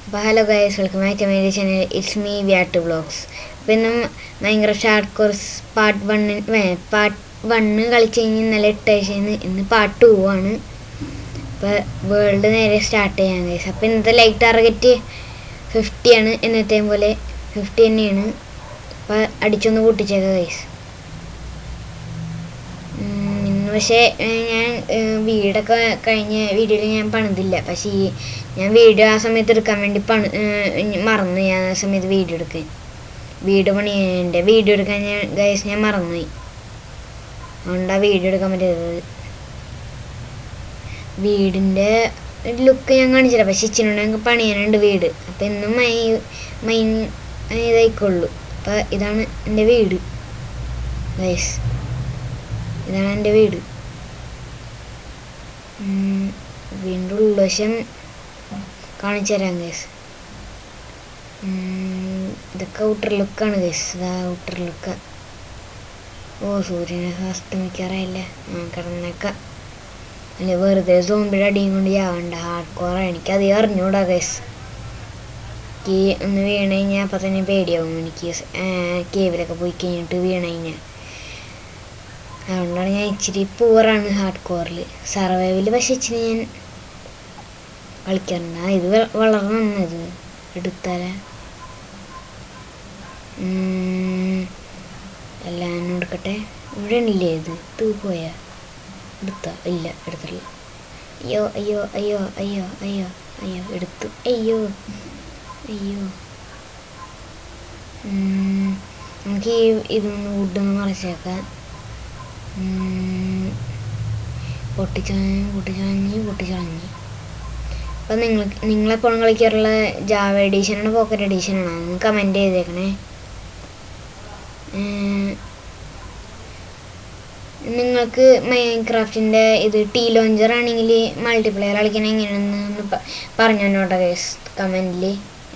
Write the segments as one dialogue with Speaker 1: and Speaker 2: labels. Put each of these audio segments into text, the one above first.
Speaker 1: അപ്പോൾ hello guys, welcome back to my channel. It's me Wyatt vlogs. അപ്പോൾ ഇന്നും Minecraft hard course part 1 കളിച്ച് കഴിഞ്ഞ് ഇന്നലെ ഇട്ടേന്ന്. ഇന്ന് പാർട്ട് 2 ആണ്. അപ്പോൾ വേൾഡ് നേരെ സ്റ്റാർട്ട് ചെയ്യാൻ ഗൈസ്. അപ്പോൾ ഇന്നത്തെ ലൈക്ക് ടാർഗറ്റ് 50 ആണ്. എന്നത്തെയും പോലെ 50 തന്നെയാണ്. അപ്പോൾ അടിച്ചൊന്ന് പൊട്ടിച്ചേക്കാം ഗൈസ്. പക്ഷേ ഞാൻ വീടൊക്കെ കഴിഞ്ഞ വീഡിയോയിൽ ഞാൻ പണിതില്ല. പക്ഷേ ഞാൻ വീഡിയോ ആ സമയത്ത് എടുക്കാൻ വേണ്ടി മറന്നു. ഞാൻ ആ സമയത്ത് വീഡിയോ എടുക്കാൻ എൻ്റെ വീഡിയോ എടുക്കാൻ ഞാൻ മറന്നുപോയി. അതുകൊണ്ട് ആ വീഡിയോ എടുക്കാൻ പറ്റിയത്. വീടിൻ്റെ ലുക്ക് ഞാൻ കാണിച്ചില്ല. പക്ഷെ ഇച്ചിരി ഞങ്ങൾക്ക് പണിയാനുണ്ട് വീട്. അപ്പം എന്നും മൈൻ ഇതായിക്കൊള്ളു. അപ്പം ഇതാണ് എൻ്റെ വീട് ഗൈസ്. ഇതാണ് എൻ്റെ വീട്. വീണ്ടും ഉൾവശം കാണിച്ചു തരാം ഗൈസ്. ഇതൊക്കെ ഔട്ടർ ലുക്കാണ് ഗൈസ്. ഇതാ ഔട്ടർ ലുക്ക്. സൂര്യനൊക്കെ അസ്തമിക്കാറായില്ലേ. കിടന്നേക്കാം. അല്ലെ വെറുതെ സോംബിയുടെ അടിയും കൊണ്ട് ചാവണ്ട. ഹാർഡ് കോറാണ്. എനിക്കധികം അറിഞ്ഞൂടാ ഗൈസ്. ഒന്ന് വീണ് കഴിഞ്ഞാൽ അപ്പം തന്നെ പേടിയാവും എനിക്ക്. കേവിലൊക്കെ പോയി കഴിഞ്ഞിട്ട് വീണ് കഴിഞ്ഞാൽ. അതുകൊണ്ടാണ് ഞാൻ ഇച്ചിരി പൂറാണ് ഹാർഡ് കോറിൽ. സർവൈവൽ പക്ഷെ ഇച്ചിരി ഞാൻ കളിക്കാറുണ്ട്. ഇത് വളരെ നന്നത് എടുത്താലേ എല്ലാം എടുക്കട്ടെ. ഇവിടെ ഉണ്ടല്ലേ ഇത് പോയാ എടുത്താ? ഇല്ല, എടുത്തില്ല. അയ്യോ അയ്യോ അയ്യോ അയ്യോ അയ്യോ അയ്യോ എടുത്തു. അയ്യോ അയ്യോ. നമുക്ക് ഇതൊന്ന് വുഡൊന്ന് മറിച്ചേക്കാം. പൊട്ടിച്ചളഞ്ഞ്. അപ്പം നിങ്ങളെപ്പോഴും കളിക്കാറുള്ള ജാവ എഡീഷനാണ് പോക്കറ്റ് എഡീഷനാണോ? ഒന്ന് കമൻറ്റ് ചെയ്തേക്കണേ. നിങ്ങൾക്ക് മൈൻക്രാഫ്റ്റിൻ്റെ ടീ ലോഞ്ചർ ആണെങ്കിൽ മൾട്ടിപ്ലെയർ കളിക്കണം എങ്ങനെയാണെന്ന് പറഞ്ഞു തന്നോട്ടെ ഗൈസ് കമൻറ്റിൽ.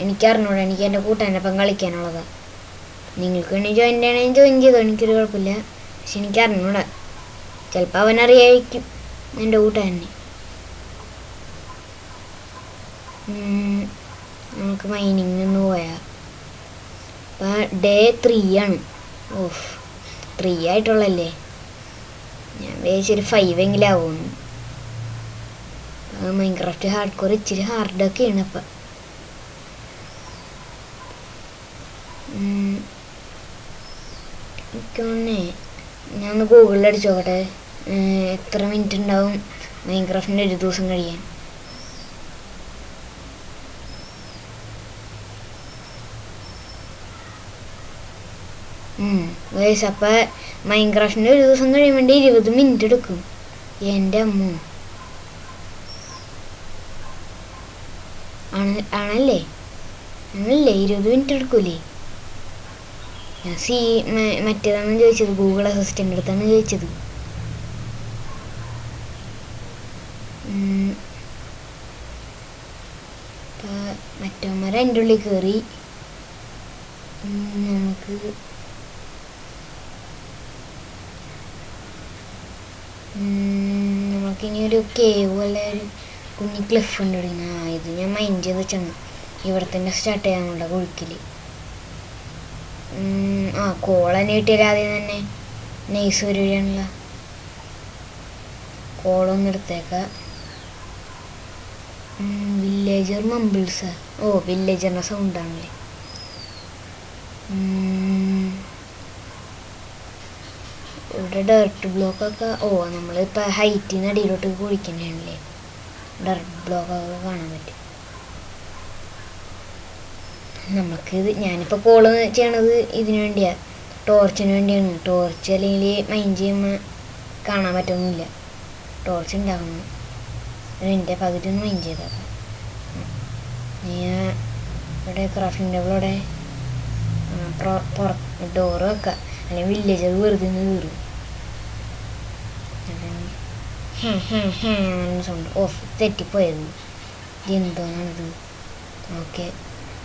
Speaker 1: എനിക്കറിഞ്ഞൂടാ. എനിക്ക് എൻ്റെ കൂട്ടുകാരൻ്റെ ഒപ്പം കളിക്കാനുള്ളതാണ്. നിങ്ങൾക്ക് വേണ്ടി ജോയിൻ ചെയ്യണമെങ്കിൽ ജോയിൻ ചെയ്തോ, എനിക്കൊരു കുഴപ്പമില്ല. പക്ഷെ എനിക്ക് അറിഞ്ഞൂടാ. ചിലപ്പോൾ അവനറിയായിരിക്കും എൻ്റെ കൂട്ടുകാരനെ. നമുക്ക് മൈനിങ് ഒന്ന് പോയാൽ അപ്പം ഡേ 3 ആണ്. 3 ആയിട്ടുള്ളല്ലേ. ഞാൻ വിചാരിച്ചൊരു 5 എങ്കിലും ആവുമെന്ന്. മൈൻക്രാഫ്റ്റ് ഹാർഡ് കോർ ഇച്ചിരി ഹാർഡൊക്കെയാണ്. അപ്പം എനിക്കൊന്നേ ഞാൻ ഒന്ന് ഗൂഗിളിൽ അടിച്ചു നോക്കട്ടെ എത്ര മിനിറ്റ് ഉണ്ടാവും മൈൻക്രാഫ്റ്റിൻ്റെ ഒരു ദിവസം കഴിയാൻ. ഗൈസ്, അപ്പം മൈൻക്രാഫ്റ്റിൻ്റെ ഒരു ദിവസം കഴിയാൻ വേണ്ടി 20 മിനിറ്റ് എടുക്കും. എൻ്റെ അമ്മ ആണല്ലേ 20 മിനിറ്റ് എടുക്കൂലേ? ഞാൻ മറ്റേതാണ് ചോദിച്ചത്, ഗൂഗിൾ അസിസ്റ്റൻ്റ് അടുത്താണ് ചോദിച്ചത്. മറ്റവന്മാർ അതിൻ്റെ ഉള്ളിൽ കയറി. നമുക്കിനി ഒരു കേവ് പോലെ ഒരു കുഞ്ഞി ക്ലിഫ് ഉണ്ട്. ഇത് ഞാൻ മൈൻഡ് ചെയ്ത് വെച്ചാണ്. ഇവിടെ തന്നെ സ്റ്റാർട്ട് ചെയ്യാനുള്ള കുഴുക്കിൽ. കോളനെ കിട്ടിയാൽ ആദ്യം തന്നെ നൈസ് വരികയാണല്ല. കോളൊന്നും എടുത്തേക്കാം. വില്ലേജർ മമ്പിൾസ്. വില്ലേജറിൻ്റെ സൗണ്ടാണല്ലേ. ഇവിടെ ഡർട്ട് ബ്ലോക്കൊക്കെ നമ്മളിപ്പോൾ ഹൈറ്റിൽ നിന്ന് അടിയിലോട്ട് കുഴിക്കണേണല്ലേ. ഡർട്ട് ബ്ലോക്കൊക്കെ കാണാൻ പറ്റും. നമുക്കിത് ഞാനിപ്പോൾ കോള് ചെയ്യണത് ഇതിനു വേണ്ടിയാണ്, ടോർച്ചിന് വേണ്ടിയാണ്. ടോർച്ച് അല്ലെങ്കിൽ മൈൻഡ് ചെയ്യുമ്പോൾ കാണാൻ പറ്റുന്നില്ല. ടോർച്ച് ഉണ്ടാക്കണം. എൻ്റെ പകുതി ഒന്ന് മൈൻഡ് ചെയ്തേക്കാം. ഞാൻ ഇവിടെ ക്രാഫ്റ്റിംഗ് ടേബിളോടെ ഡോറ് വെക്കാം. അല്ലെങ്കിൽ വില്ലേജർ വെറുതെ കയറും. സൗണ്ട് തെറ്റിപ്പോയത് എന്തോന്നാണിത്. ഓക്കെ,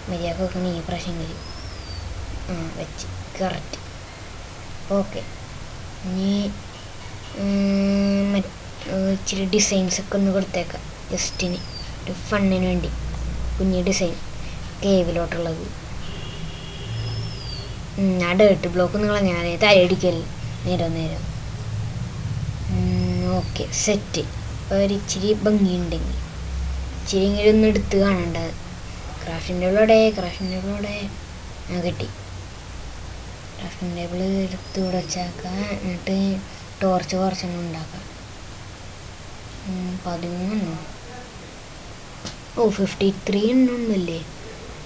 Speaker 1: മര്യാദ വെക്കണം ഈ പ്രാവശ്യങ്ങളിൽ. വെച്ച് കറക്റ്റ്. ഓക്കെ, ഇനി ഇച്ചിരി ഡിസൈൻസൊക്കെ ഒന്ന് കൊടുത്തേക്കാം. ജസ്റ്റിന് ഒരു ഫണ്ണിന് വേണ്ടി കുഞ്ഞ് ഡിസൈൻ. കേവിലോട്ടുള്ളത്. ആ ഡേർട്ട് ബ്ലോക്ക് നിങ്ങൾ ഞാൻ തലയടിക്കൽ നേരം. Okay set. ഒരിച്ചിരി ഭംഗിയുണ്ടെങ്കിൽ ഇച്ചിരി ഇങ്ങനെ ഒന്ന് എടുത്ത് കാണേണ്ടത്. ക്രാഫ്റ്റിംഗ് ടേബിളോടെ കിട്ടി. ക്രാഫ്റ്റിംഗ് ടേബിൾ എടുത്ത് ഉടച്ചാക്കാം. എന്നിട്ട് ടോർച്ച് കുറച്ചൊന്നും ഉണ്ടാക്കാം. 13 53 എണ്ണൊന്നുമില്ലേ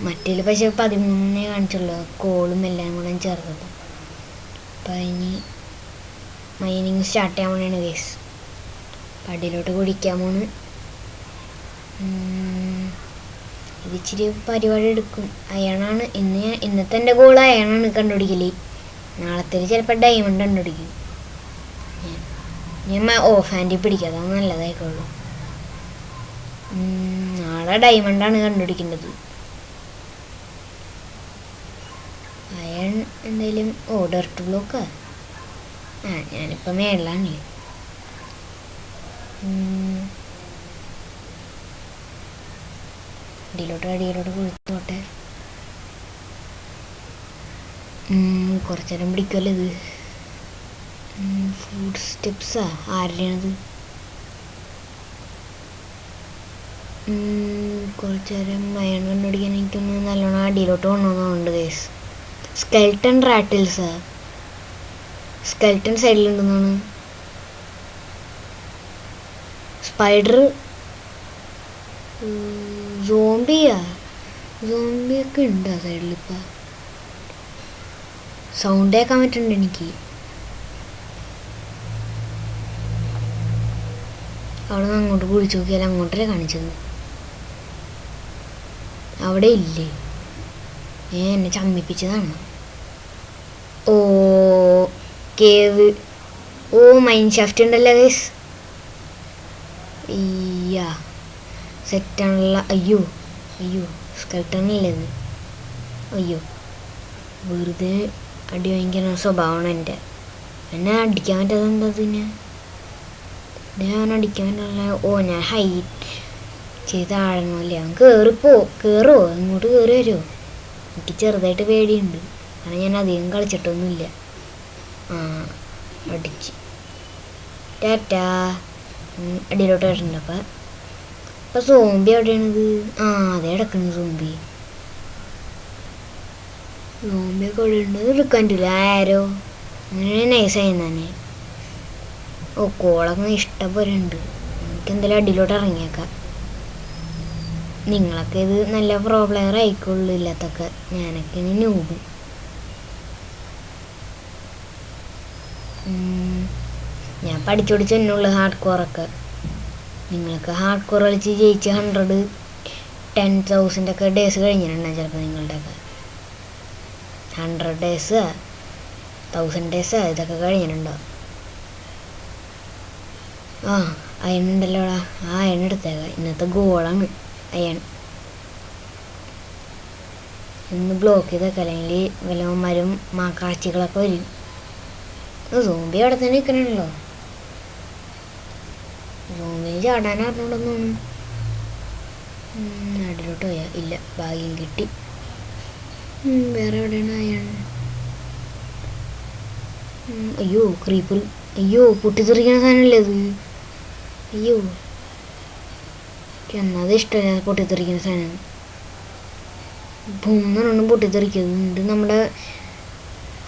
Speaker 1: മറ്റേൽ. പക്ഷെ 13 കാണിച്ചുള്ളൂ, കോളും എല്ലാം കൂടെ ചേർത്തത്. അപ്പം ഇനി മൈനിങ് സ്റ്റാർട്ട് ചെയ്യാൻ വേണ്ടിയാണ് ഗൈസ്. പടിയിലോട്ട് കുടിക്കാൻ പോണ്. ഇതിച്ചിരി പരിപാടി എടുക്കും. അയണാണ് ഇന്നത്തെ എൻ്റെ ഗോൾ. അയണാണ് കണ്ടുപിടിക്കല്. നാളത്തെ ചിലപ്പോൾ ഡയമണ്ട് കണ്ടുപിടിക്കും. ഞാൻ ഓഫ് ഹാൻഡിൽ പിടിക്കുക, അതാണ് നല്ലതായിക്കോളൂ. നാളെ ഡയമണ്ടാണ് കണ്ടുപിടിക്കേണ്ടത്. അയൺ എന്തായാലും ഡർട്ട് ബ്ലോക്കാ. ഞാനിപ്പോൾ മേളിലാണ്. അടിയിലോട്ട് കുഴിച്ചോട്ടെ. കുറച്ചേരം പിടിക്കുമല്ലോ ഇത്. ഫുഡ് സ്റ്റെപ്സാ ആരുടെയാണത്? കുറച്ചേരം അയൺ കണ്ടുപിടിക്കാൻ എനിക്കൊന്ന് നല്ലോണം അടിയിലോട്ട് കൊണ്ടുവന്നുണ്ട് ഗൈസ്. സ്കെൽട്ടൺ റാറ്റിൽസാ. സ്കെൽട്ടൺ സൈഡിലുണ്ടെന്നാണ്. സ്പൈഡർ സോംബിയൊക്കെ ഉണ്ട് ആ സൈഡിലിപ്പോൾ. സൗണ്ട് കേൾക്കാൻ പറ്റുന്നുണ്ട് എനിക്ക്. അവിടെ നിന്ന് അങ്ങോട്ട് കുഴിച്ചു നോക്കിയാൽ അങ്ങോട്ടേ കാണിച്ചത്. അവിടെ ഇല്ലേ? എന്നെ ചമ്മിപ്പിച്ചതാണ്. കേവ്. മൈൻ ഷാഫ്റ്റ് ഉണ്ടല്ലോ ഗൈസ്. സെറ്റാണല്ല. അയ്യോ സ്കെൽട്ടണല്ലേ ഇത്? വെറുതെ അടി വാങ്ങിക്കുന്ന സ്വഭാവമാണ് എൻ്റെ. എന്നെ അടിക്കാൻ പറ്റാതെ എന്താ പിന്നെ? ഞാൻ അടിക്കാൻ പറ്റില്ല. ഞാൻ ഹൈറ്റ് ചെയ്ത് ആഴണമല്ലേ. അവൻ കയറുമോ? ഇങ്ങോട്ട് കയറി വരുമോ? എനിക്ക് ചെറുതായിട്ട് പേടിയുണ്ട്. കാരണം ഞാൻ അധികം കളിച്ചിട്ടൊന്നുമില്ല. അടിച്ച് ടാറ്റാ. അടിയിലോട്ട് വരുന്നുണ്ട്. അപ്പം സോംബി എവിടെയാണിത്? അതേ കിടക്കണത് സോംബിയൊക്കെ അവിടെ ഉണ്ട്. എടുക്കാൻ പറ്റില്ല. ആരോ അങ്ങനെ നൈസായി തന്നെ. കോളൊക്കെ ഇഷ്ടംപോലെ ഉണ്ട്. എനിക്കെന്തായാലും അടിയിലോട്ട് ഇറങ്ങിയേക്കാം. നിങ്ങളൊക്കെ ഇത് നല്ല പ്രോ പ്ലെയർ ആയിക്കൊള്ളൂ. ഇല്ലാത്തൊക്കെ ഞാനൊക്കെ ഇനി നൂബ്. ഞാൻ പഠിച്ചോടിച്ച് തന്നെയുള്ളു ഹാർഡ് കോറൊക്കെ. നിങ്ങൾക്ക് ഹാർഡ് കോർ കളിച്ച് ജയിച്ച് 110,000 ഡേയ്സ് കഴിഞ്ഞിട്ടുണ്ടാകും ചിലപ്പോൾ. നിങ്ങളുടെയൊക്കെ 100 ഡേയ്സ് 1000 ഡേയ്സ് ഇതൊക്കെ കഴിഞ്ഞിട്ടുണ്ടോ? അയൺ ഉണ്ടല്ലോടാ. അയൺ എടുത്തേക്കാം. ഇന്നത്തെ ഗോളാണ് അയൺ. ഇന്ന് ബ്ലോക്ക് ചെയ്തേക്കാം, അല്ലെങ്കിൽ വല്ലവന്മാരും മാക്കാഴ്ചകളൊക്കെ വരും. സോംബി അവിടെ തന്നെ നിൽക്കണല്ലോ. സോംബി ചാടാൻ അറിഞ്ഞോണ്ടെന്നാണ്. നാട്ടിലോട്ട് പോയാ ഇല്ല. ഭാഗ്യം കിട്ടി. വേറെ എവിടെയാണ് അയൺ? ക്രീപ്പർ. പൊട്ടിത്തെറിക്കണ സാധനമല്ലേ അത്? എന്നത് ഇഷ്ടമല്ല പൊട്ടിത്തെറിക്കുന്ന സാധനം. ഭൂമെന്നാണ് പൊട്ടിത്തെറിക്കുന്നത്. നമ്മുടെ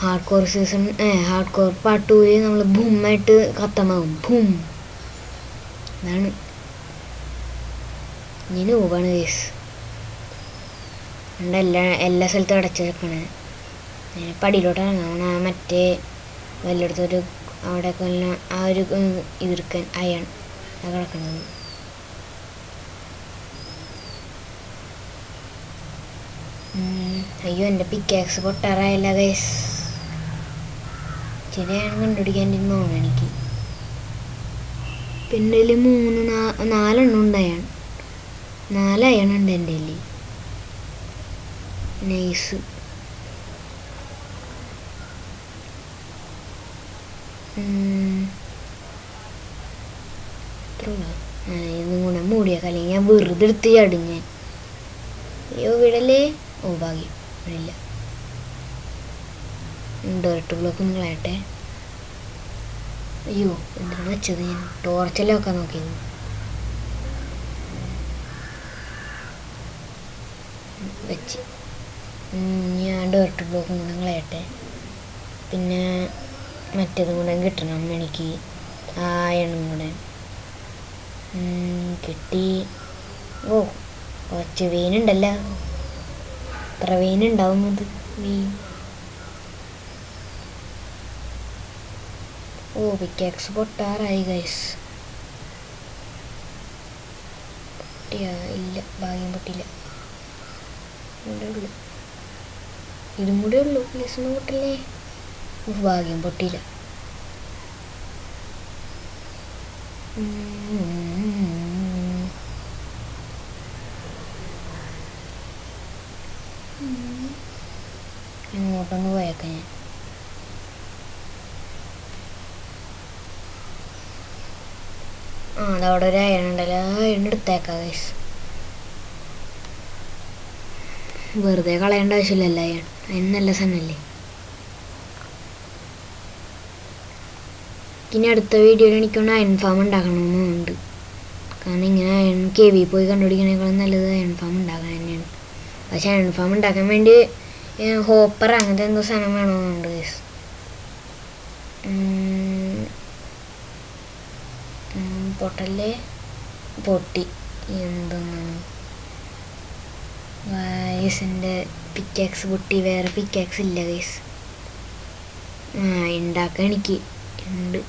Speaker 1: ഹാർഡ് കോർ പാർട്ട് 2 നമ്മൾ ഭൂമായിട്ട് കത്തമാകും. ഭൂം. അതാണ് ഇനി നോവാണ് കേസ്. എല്ലാ സ്ഥലത്തും അടച്ചു വെക്കണേ. പടിയിലോട്ട് ഇറങ്ങാം. മറ്റേ വല്ലയിടത്തൊരു അവിടെയൊക്കെ ആ ഒരു ഇതിർക്കാൻ അയൺ കിടക്കണത്. എൻ്റെ പിക്കാക്സ് പൊട്ടാറായില്ല ഗൈസ്. ശരിയാണ് കണ്ടുപിടിക്കാൻ തോന്നുന്നു എനിക്ക്. പിന്നെ 4 ഉണ്ട് അയൺ. 4 അയൺ ഉണ്ട് എൻ്റെ കയ്യിൽ. നൈസ്. ഇതും കൂടെ മൂടിയേക്കാം, അല്ലെങ്കിൽ ഞാൻ വെറുതെ എടുത്ത് ചാടും. ഞാൻ അയ്യോ വിടല്ലേ. ഓ ഭാഗ്യം വിടില്ല. ഡയറക്ട് ബ്ലോക്ക് ഒന്ന് കളയട്ടെ. അയ്യോ എന്തിനാണ് വെച്ചത്? ഞാൻ ടോർച്ചെല്ലാം വെക്കാൻ നോക്കിയത്. വെച്ച് ഞാൻ ഡയറക്ട് ബ്ലോക്കും കൂടെ കളയട്ടെ. പിന്നെ മറ്റേതും കൂടെ കിട്ടണം എനിക്ക്. ആ എണ്ണം കൂടെ കിട്ടി. ഓ കുറച്ച് വെയിനുണ്ടല്ലോ. എത്ര വെയിനുണ്ടാവുന്നത്? ഓ പിക്കാക്സ് പൊട്ടാറായി ഗൈസ്. പൊട്ടിയാ? ഇല്ല, ഭാഗ്യം പൊട്ടില്ല. ഇവിടെ ഉള്ളു, ഇതും കൂടെ ഉള്ളു. പ്ലീസ് ഒന്നും പൊട്ടല്ലേ. ഭാഗ്യം പൊട്ടിയില്ല. ഇങ്ങോട്ടൊന്ന് പോയേക്കാം ഞാൻ. അതവിടെ ഒരു അയൺ ഉണ്ടല്ലോ. അയൺ എടുത്തേക്കാം ഗൈസ്. വെറുതെ കളയേണ്ട ആവശ്യമില്ലല്ലോ അയൺ. അതിന് നല്ല സാധനമല്ലേ. ഇനി അടുത്ത വീഡിയോയിൽ എനിക്കൊന്ന് അയൺ ഫാം ഉണ്ടാക്കണമെന്നുണ്ട്. കാരണം ഇങ്ങനെ അയൺ KV പോയി കണ്ടുപിടിക്കണേക്കാളും നല്ലത് അയൺ ഫാം ഉണ്ടാക്കാൻ തന്നെയാണ്. പക്ഷെ അയൺ ഫാം ഉണ്ടാക്കാൻ വേണ്ടി ഹോപ്പർ അങ്ങനത്തെ എന്തോ സാധനം വേണമെന്നുണ്ട് ഗൈസ്. പൊട്ടല്ലേ. പൊട്ടി. എന്തൊന്നാണ് ഗൈസിൻ്റെ പിക്കാക്സ് പൊട്ടി. വേറെ പിക്കാക്സ് ഇല്ല ഗൈസ്. ഉണ്ടാക്കാൻ എനിക്ക് ഉണ്ട്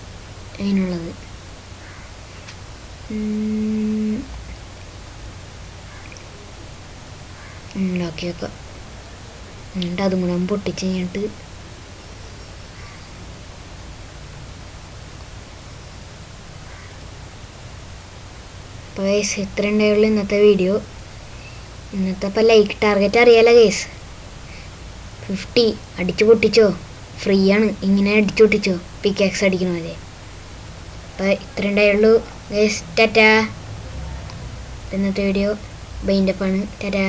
Speaker 1: അതിനുള്ളത്. ഉണ്ടാക്കി വെക്കാം. എന്നിട്ട് അതും കൂടെ പൊട്ടിച്ച് കഴിഞ്ഞിട്ട് അപ്പോൾ ഗൈസ് ഇത്ര ഉണ്ടായുള്ളൂ ഇന്നത്തെ വീഡിയോ. ഇന്നത്തെ ഇപ്പോൾ ലൈക്ക് ടാർഗറ്റ് അറിയാലോ ഗൈസ്. 50 അടിച്ചു പൊട്ടിച്ചോ. ഫ്രീ ആണ്. ഇങ്ങനെ അടിച്ചു പൊട്ടിച്ചോ പിക്കാക്സ് അടിക്കണമല്ലേ. അപ്പോൾ ഇത്ര ഉണ്ടായുള്ളൂ ഗൈസ്. ടാറ്റാ. ഇന്നത്തെ വീഡിയോ ബൈൻഡപ്പാണ്. ടാറ്റാ.